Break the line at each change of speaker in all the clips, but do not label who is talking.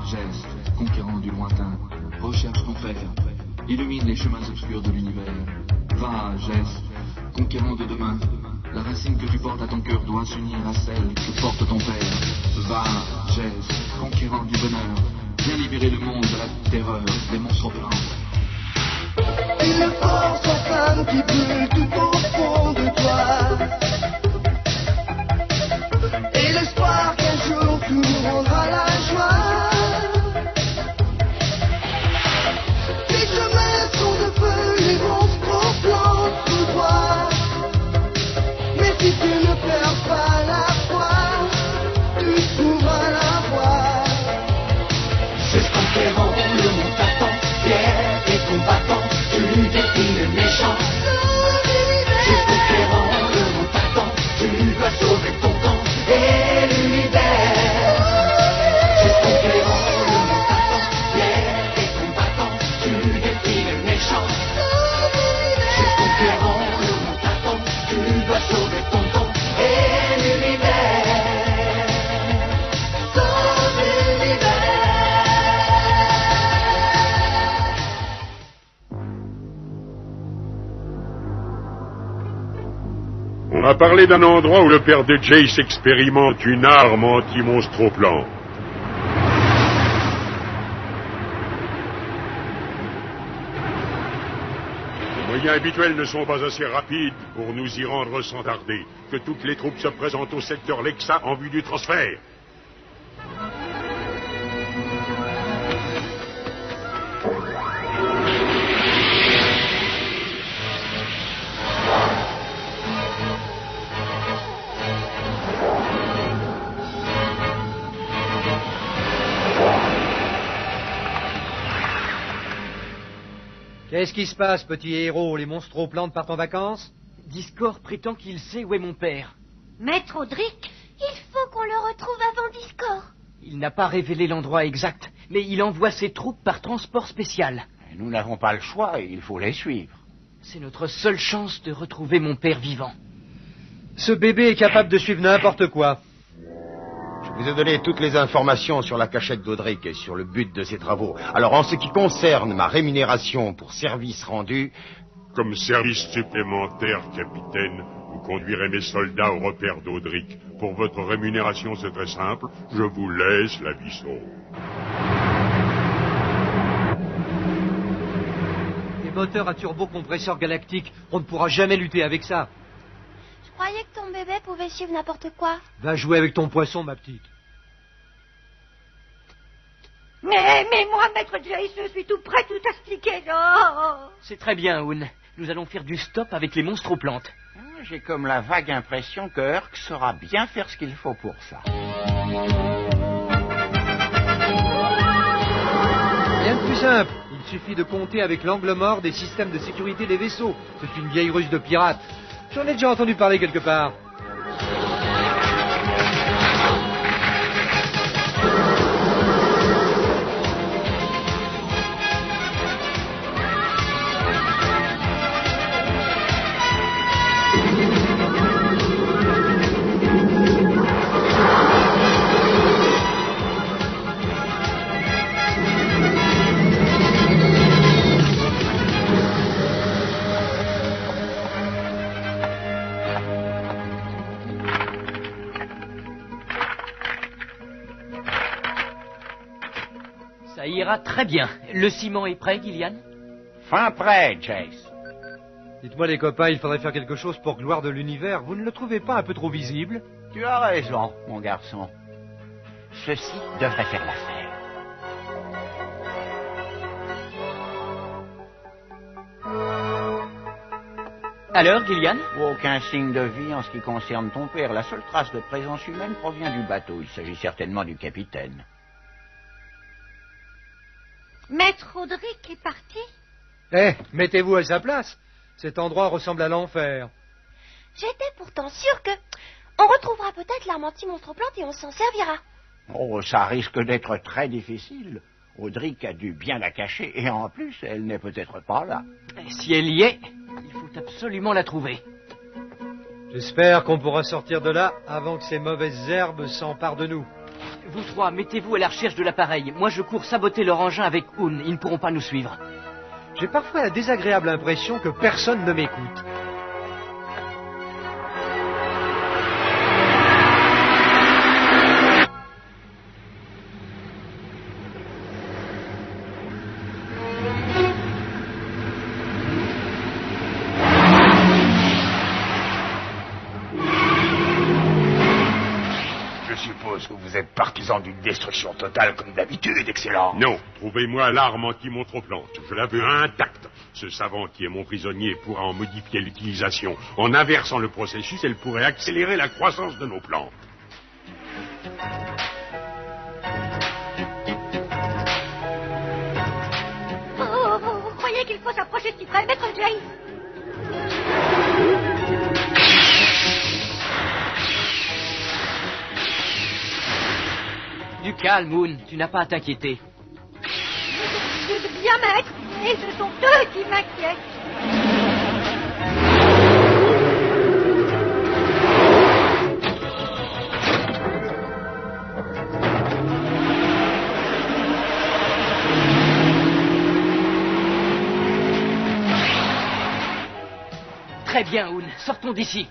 geste, conquérant du lointain, recherche ton père, illumine les chemins obscurs de l'univers. Va, geste, conquérant de demain, la racine que tu portes à ton cœur doit s'unir à celle que porte ton père. Va, geste, conquérant du bonheur, viens libérer le monde de la terreur des monstres blancs.
Une force en flamme qui brûle tout au fond de toi. Et l'espoir qu'un jour tout nous rendra la joie. Les chemins sont de feu, les monstres blancs sous toi. Mais si tu ne perds pas la foi, tu trouveras la voie. C'est ce conquérant, le monde t'attend, fier et combattant. Tu défies le méchant. C'est conquérant, le monde t'attend. Tu vas sauver ton temps et l'univers. C'est conquérant, le monde t'attend. Fier et combattant. Tu défies le méchant. C'est conquérant, le monde t'attend. Tu vas sauver ton temps et l'univers. Sauve l'univers.
On a parlé d'un endroit où le père de Jace expérimente une arme anti-monstroplan. Les moyens habituels ne sont pas assez rapides pour nous y rendre sans tarder. Que toutes les troupes se présentent au secteur Lexa en vue du transfert.
Qu'est-ce qui se passe, petit héros? Les monstroplantes partent en vacances?
Discord prétend qu'il sait où est mon père.
Maître Audric, il faut qu'on le retrouve avant Discord.
Il n'a pas révélé l'endroit exact, mais il envoie ses troupes par transport spécial.
Nous n'avons pas le choix, il faut les suivre.
C'est notre seule chance de retrouver mon père vivant.
Ce bébé est capable de suivre n'importe quoi.
Je vous ai donné toutes les informations sur la cachette d'Audric et sur le but de ses travaux. Alors, en ce qui concerne ma rémunération pour service rendu...
Comme service supplémentaire, capitaine, vous conduirez mes soldats au repère d'Audric. Pour votre rémunération, c'est très simple. Je vous laisse la vie sauve.
Des moteurs à turbocompresseur galactique, on ne pourra jamais lutter avec ça.
Je croyais que ton bébé pouvait suivre n'importe quoi.
Va jouer avec ton poisson, ma petite.
Mais moi, maître Jace, je suis tout prêt, tout expliqué. Oh.
C'est très bien, Oun. Nous allons faire du stop avec les monstroplantes.
J'ai comme la vague impression que Herc saura bien faire ce qu'il faut pour ça.
Rien de plus simple. Il suffit de compter avec l'angle mort des systèmes de sécurité des vaisseaux. C'est une vieille ruse de pirates. J'en ai déjà entendu parler quelque part.
Ça ira très bien. Le ciment est prêt, Gillian?
Fin prêt, Jace.
Dites-moi les copains, il faudrait faire quelque chose pour gloire de l'univers. Vous ne le trouvez pas un peu trop visible?
Tu as raison, mon garçon. Ceci devrait faire l'affaire.
Alors, Gillian?
Aucun signe de vie en ce qui concerne ton père. La seule trace de présence humaine provient du bateau. Il s'agit certainement du capitaine.
Maître Audric est parti?
Mettez-vous à sa place. Cet endroit ressemble à l'enfer.
J'étais pourtant sûre que... On retrouvera peut-être l'arme anti-monstre-plante et on s'en servira.
Oh, ça risque d'être très difficile. Audric a dû bien la cacher et en plus, elle n'est peut-être pas là.
Si elle y est, il faut absolument la trouver.
J'espère qu'on pourra sortir de là avant que ces mauvaises herbes s'emparent de nous.
Vous trois, mettez-vous à la recherche de l'appareil. Moi, je cours saboter leur engin avec Hoon. Ils ne pourront pas nous suivre.
J'ai parfois la désagréable impression que personne ne m'écoute.
Je suppose que vous êtes partisan d'une destruction totale comme d'habitude, excellent.
Non, trouvez-moi l'arme anti-montre-plante. Je la veux intacte. Ce savant qui est mon prisonnier pourra en modifier l'utilisation. En inversant le processus, elle pourrait accélérer la croissance de nos plantes.
Vous croyez qu'il faut s'approcher si près, maître Jace?
Du calme, Hoon. Tu n'as pas à t'inquiéter.
Bien, maître. Et ce sont eux qui m'inquiètent.
Très bien, Hoon. Sortons d'ici.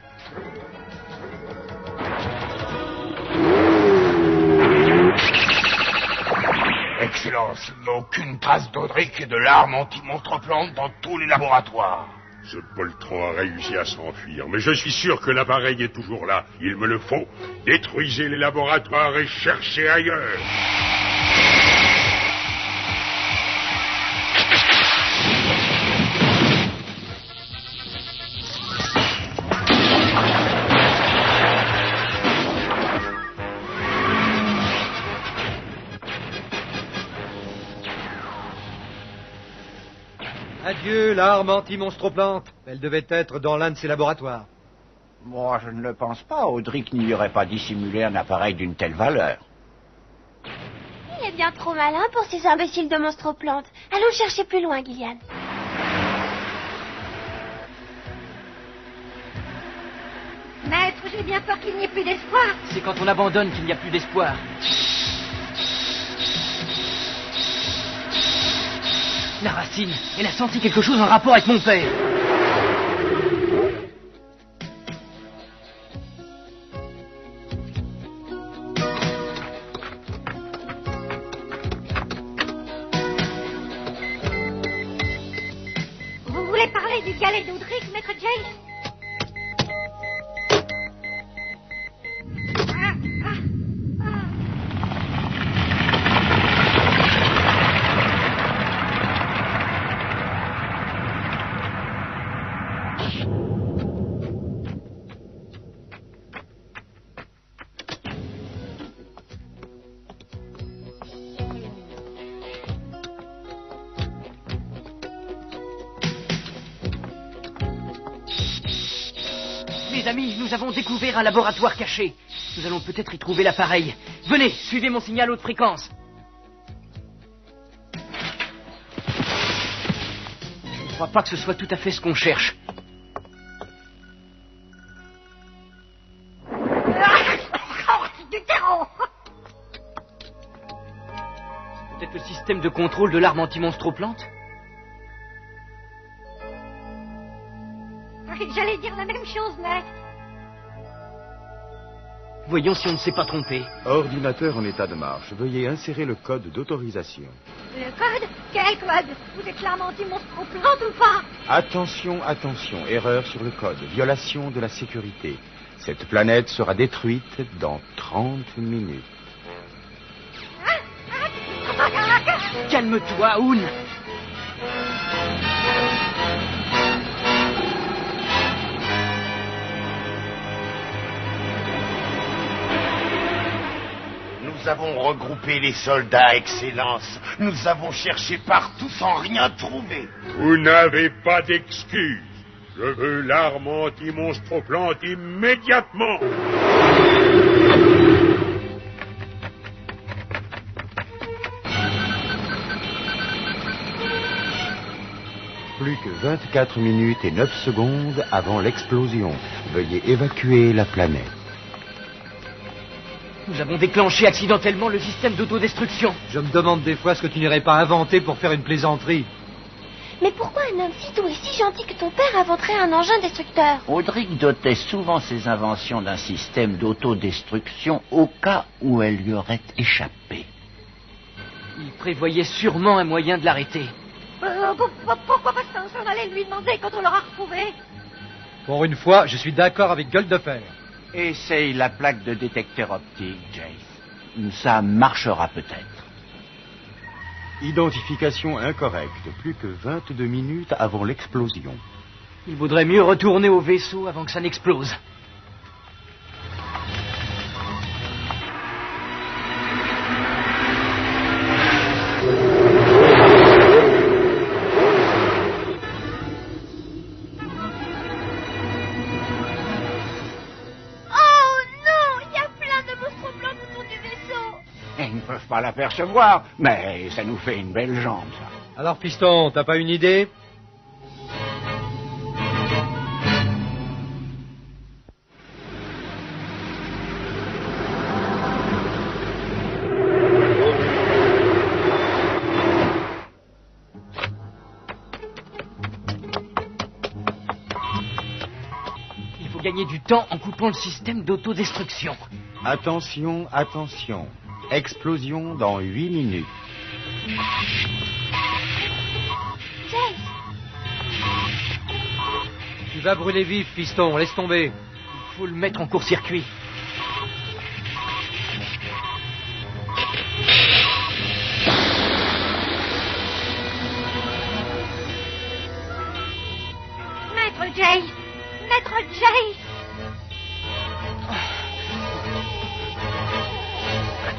Excellence, aucune trace d'Audric et de l'arme anti-monstre-plante dans tous les laboratoires.
Ce poltron a réussi à s'enfuir, mais je suis sûr que l'appareil est toujours là. Il me le faut. Détruisez les laboratoires et cherchez ailleurs.
Adieu, l'arme anti-monstroplante. Elle devait être dans l'un de ces laboratoires.
Moi, je ne le pense pas. Audric n'y aurait pas dissimulé un appareil d'une telle valeur.
Il est bien trop malin pour ces imbéciles de monstroplantes. Allons chercher plus loin, Gillian.
Maître, j'ai bien peur qu'il n'y ait plus d'espoir.
C'est quand on abandonne qu'il n'y a plus d'espoir. La racine, elle a senti quelque chose en rapport avec mon père.
Vous voulez parler du galet d'Audric, maître Jace?
Les amis, nous avons découvert un laboratoire caché. Nous allons peut-être y trouver l'appareil. Venez, suivez mon signal haute fréquence. Je ne crois pas que ce soit tout à fait ce qu'on cherche.
Du terreau.
Peut-être le système de contrôle de l'arme anti-monstro-plante?
J'allais dire la même chose, maître.
Voyons si on ne s'est pas trompé.
Ordinateur en état de marche. Veuillez insérer le code d'autorisation.
Le code? Quel code? Vous êtes l'arme anti-monstro-plante ou pas?
Attention, attention. Erreur sur le code. Violation de la sécurité. Cette planète sera détruite dans 30 minutes.
Calme-toi, Hoon.
Nous avons regroupé les soldats, Excellence. Nous avons cherché partout sans rien trouver.
Vous n'avez pas d'excuse. Je veux l'arme anti-monstro-plante immédiatement.
Plus que 24 minutes et 9 secondes avant l'explosion. Veuillez évacuer la planète.
Nous avons déclenché accidentellement le système d'autodestruction.
Je me demande des fois ce que tu n'irais pas inventer pour faire une plaisanterie.
Mais pourquoi un homme si doux et si gentil que ton père inventerait un engin destructeur?
Audric dotait souvent ses inventions d'un système d'autodestruction au cas où elle lui aurait échappé.
Il prévoyait sûrement un moyen de l'arrêter.
Pourquoi pas s'en aller lui demander quand on l'aura retrouvé?
Pour une fois, je suis d'accord avec Gueule de Fer.
Essaye la plaque de détecteur optique, Jace. Ça marchera peut-être.
Identification incorrecte, plus que 22 minutes avant l'explosion.
Il vaudrait mieux retourner au vaisseau avant que ça n'explose.
Ils ne peuvent pas l'apercevoir, mais ça nous fait une belle jambe, ça.
Alors, Piston, t'as pas une idée?
Il faut gagner du temps en coupant le système d'autodestruction.
Attention, attention. Explosion dans 8 minutes.
Jace!
Tu vas brûler vif, Piston, laisse tomber.
Il faut le mettre en court-circuit.
Maître Jace! Maître Jace!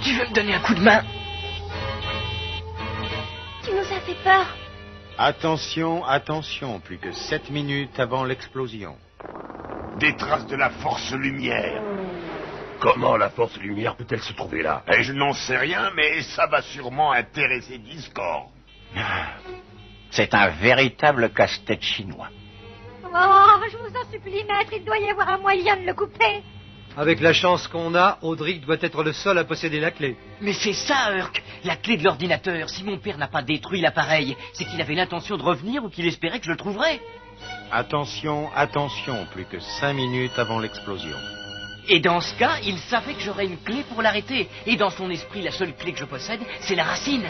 Tu veux me donner un coup de main?
Tu nous as fait peur.
Attention, attention, plus que 7 minutes avant l'explosion.
Des traces de la force lumière.
Comment la force lumière peut-elle se trouver là?
Et je n'en sais rien, mais ça va sûrement intéresser Discord.
C'est un véritable casse-tête chinois.
Oh, je vous en supplie, maître, il doit y avoir un moyen de le couper.
Avec la chance qu'on a, Audric doit être le seul à posséder la clé.
Mais c'est ça, Urk, la clé de l'ordinateur. Si mon père n'a pas détruit l'appareil, c'est qu'il avait l'intention de revenir ou qu'il espérait que je le trouverais.
Attention, attention, plus que 5 minutes avant l'explosion.
Et dans ce cas, il savait que j'aurais une clé pour l'arrêter. Et dans son esprit, la seule clé que je possède, c'est la racine.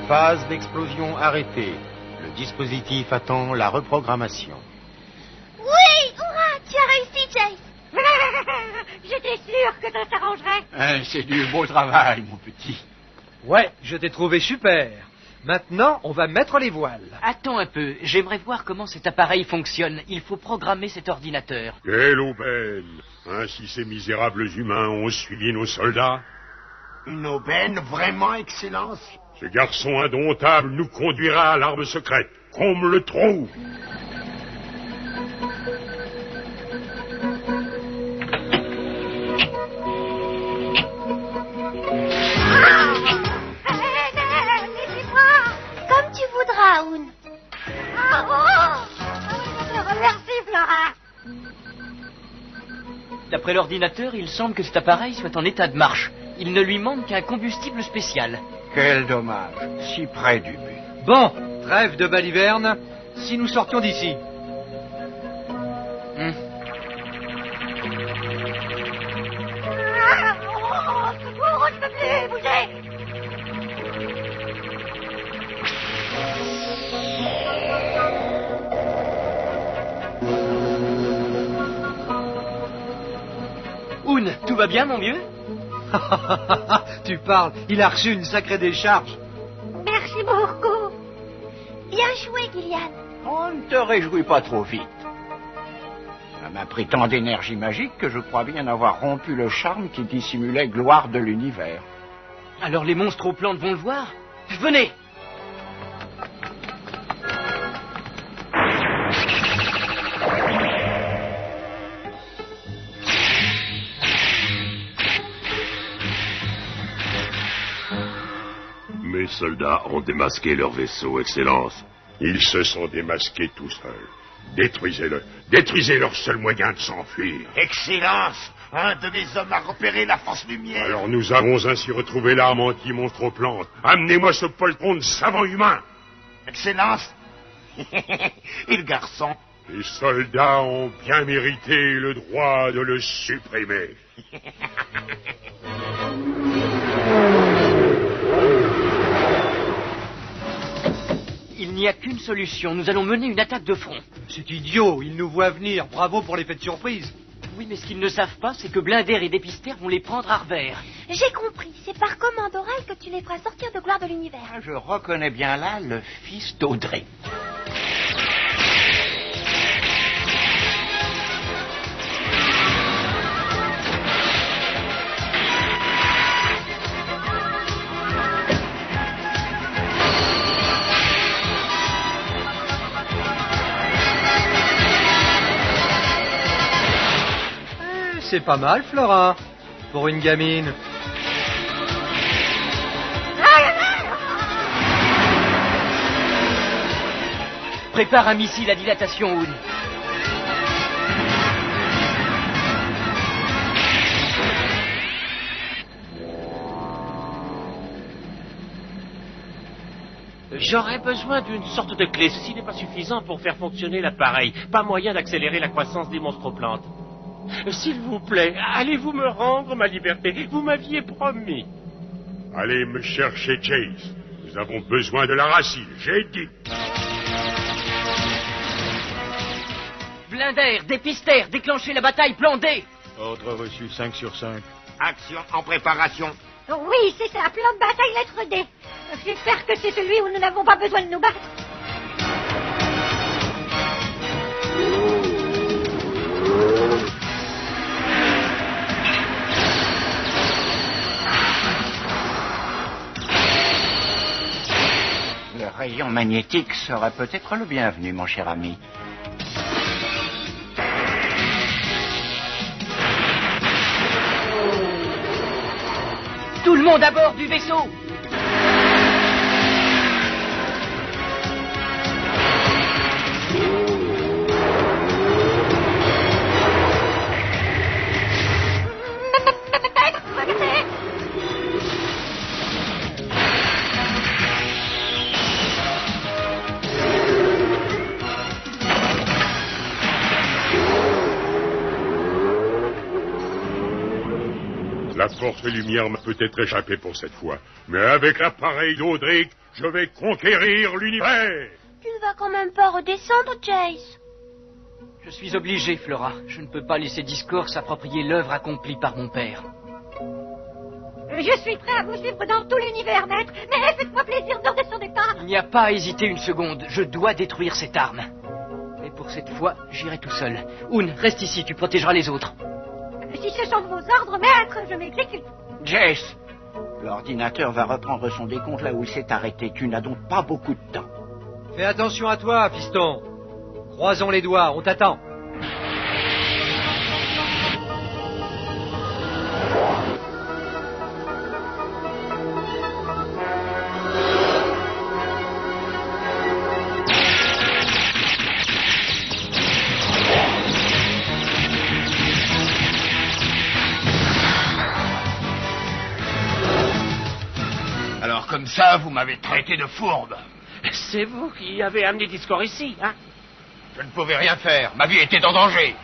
Phase d'explosion arrêtée. Le dispositif attend la reprogrammation.
Oui, hurrah, tu as réussi, Jace.
J'étais sûr que ça s'arrangerait.
C'est du beau travail, mon petit.
Ouais, je t'ai trouvé super. Maintenant, on va mettre les voiles.
Attends un peu, j'aimerais voir comment cet appareil fonctionne. Il faut programmer cet ordinateur.
Quelle aubaine! Ainsi ces misérables humains ont suivi nos soldats.
Une aubaine, vraiment, Excellence?
Ce garçon indomptable nous conduira à l'arme secrète. Qu'on me le trouve!
Comme tu voudras, Aoun.
Merci, Flora.
D'après l'ordinateur, il semble que cet appareil soit en état de marche. Il ne lui manque qu'un combustible spécial.
Quel dommage, si près du but.
Bon, trêve de baliverne, si nous sortions d'ici.
Secours, je peux plus bouger.
Oun, tout va bien, mon vieux?
Tu parles, il a reçu une sacrée décharge.
Merci beaucoup.
Bien joué, Gillian.
On ne te réjouis pas trop vite. Ça m'a pris tant d'énergie magique que je crois bien avoir rompu le charme qui dissimulait gloire de l'univers.
Alors les monstres aux plantes vont le voir? Venez!
Mes soldats ont démasqué leur vaisseau, Excellence. Ils se sont démasqués tout seuls. Détruisez-le. Détruisez leur seul moyen de s'enfuir.
Excellence, un de mes hommes a repéré la fausse lumière.
Alors nous avons ainsi retrouvé l'arme anti-monstre aux plantes. Amenez-moi ce poltron de savant humain.
Excellence. Et le garçon?
Les soldats ont bien mérité le droit de le supprimer.
Il n'y a qu'une solution. Nous allons mener une attaque de front.
C'est idiot, ils nous voient venir. Bravo pour l'effet de surprise.
Oui, mais ce qu'ils ne savent pas, c'est que Blinder et Dépister vont les prendre à revers.
J'ai compris. C'est par commande orale que tu les feras sortir de gloire de l'univers.
Je reconnais bien là le fils d'Audrey.
C'est pas mal, Flora, pour une gamine.
Prépare un missile à dilatation, Oun.
J'aurais besoin d'une sorte de clé. Ceci n'est pas suffisant pour faire fonctionner l'appareil. Pas moyen d'accélérer la croissance des monstres-plantes. S'il vous plaît, allez-vous me rendre ma liberté? Vous m'aviez promis.
Allez me chercher Chase. Nous avons besoin de la racine, j'ai dit.
Blinder, Dépister, déclenchez la bataille, plan D.
Ordre reçu 5 sur 5.
Action en préparation.
Oui, c'est ça, plan de bataille lettre D. J'espère que c'est celui où nous n'avons pas besoin de nous battre.
Le rayon magnétique serait peut-être le bienvenu, mon cher ami.
Tout le monde à bord du vaisseau.
La force lumière m'a peut-être échappé pour cette fois. Mais avec l'appareil d'Audric, je vais conquérir l'univers.
Tu ne vas quand même pas redescendre, Chase.
Je suis obligé, Flora. Je ne peux pas laisser Discord s'approprier l'œuvre accomplie par mon père.
Je suis prêt à vous suivre dans tout l'univers, maître. Mais faites-moi plaisir, ne redescendez pas.
Il n'y a pas à hésiter une seconde. Je dois détruire cette arme. Et pour cette fois, j'irai tout seul. Oun, reste ici, tu protégeras les autres.
Si ce sont vos ordres, maître, je m'exécute.
Jace, l'ordinateur va reprendre son décompte là où il s'est arrêté. Tu n'as donc pas beaucoup de temps.
Fais attention à toi, piston. Croisons les doigts, on t'attend.
Alors comme ça, vous m'avez traité de fourbe.
C'est vous qui avez amené Discord ici, hein?
Je ne pouvais rien faire. Ma vie était en danger.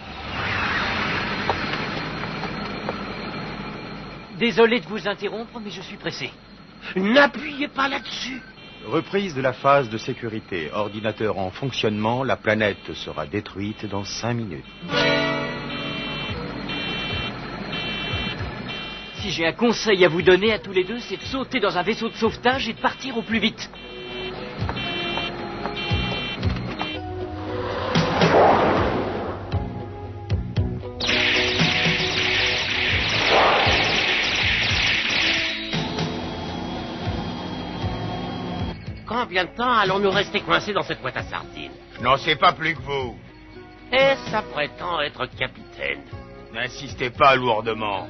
Désolé de vous interrompre, mais je suis pressé.
N'appuyez pas là-dessus.
Reprise de la phase de sécurité. Ordinateur en fonctionnement. La planète sera détruite dans 5 minutes.
Si j'ai un conseil à vous donner à tous les deux, c'est de sauter dans un vaisseau de sauvetage et de partir au plus vite.
Combien de temps allons-nous rester coincés dans cette boîte à sardines?
Je n'en sais pas plus que vous.
Et ça prétend être capitaine.
N'insistez pas lourdement.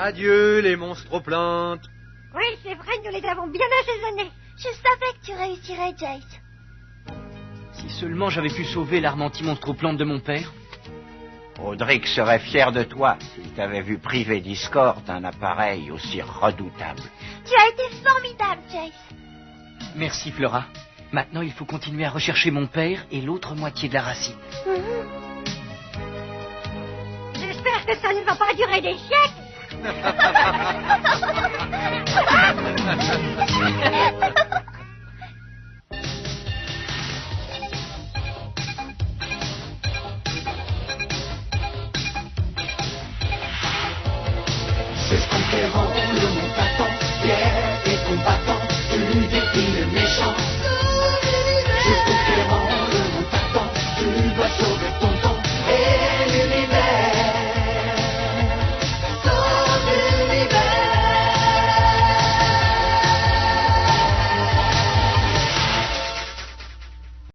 Adieu, les monstroplantes.
Oui, c'est vrai, nous les avons bien assaisonnés.
Je savais que tu réussirais, Jace.
Si seulement j'avais pu sauver l'arme anti-monstroplante de mon père.
Audric serait fier de toi s'il t'avait vu priver Discord d'un appareil aussi redoutable.
Tu as été formidable, Jace.
Merci, Flora. Maintenant, il faut continuer à rechercher mon père et l'autre moitié de la racine.
J'espère que ça ne va pas durer des siècles.
C'est ce conquérant, le monde attend, fier et combattant.